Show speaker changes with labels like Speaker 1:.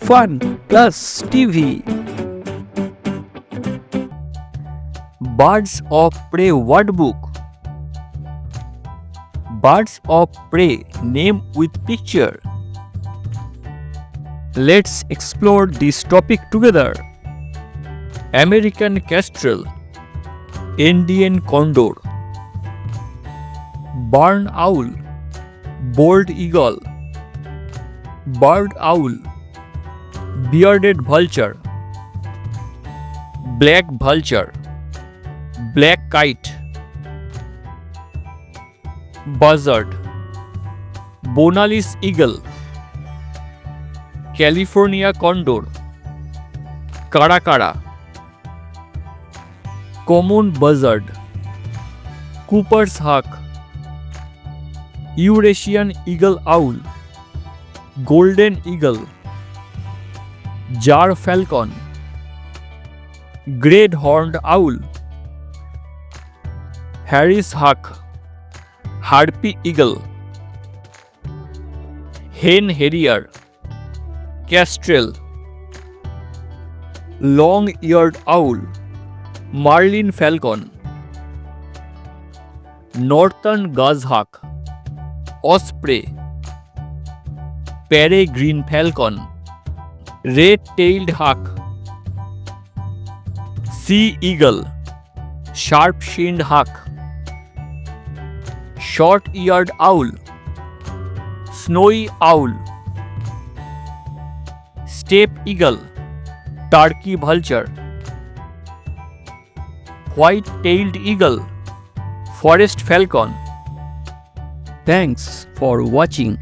Speaker 1: Fun Plus TV. Birds of Prey Word Book. Birds of Prey name with picture. Let's explore this topic together. American kestrel, Indian condor, barn owl, bald eagle, bird owl, bearded vulture, black vulture, black kite, buzzard, Bonalis eagle, California condor, caracara, common buzzard, Cooper's hawk, Eurasian eagle owl, golden eagle, jar falcon, great horned owl, Harris hawk, harpy eagle, hen harrier, kestrel, long-eared owl, marlin falcon, northern goshawk, osprey, peregrine falcon, red-tailed hawk, sea eagle, sharp-shinned hawk, short-eared owl, snowy owl, steppe eagle, turkey vulture, white-tailed eagle, forest falcon. Thanks for watching.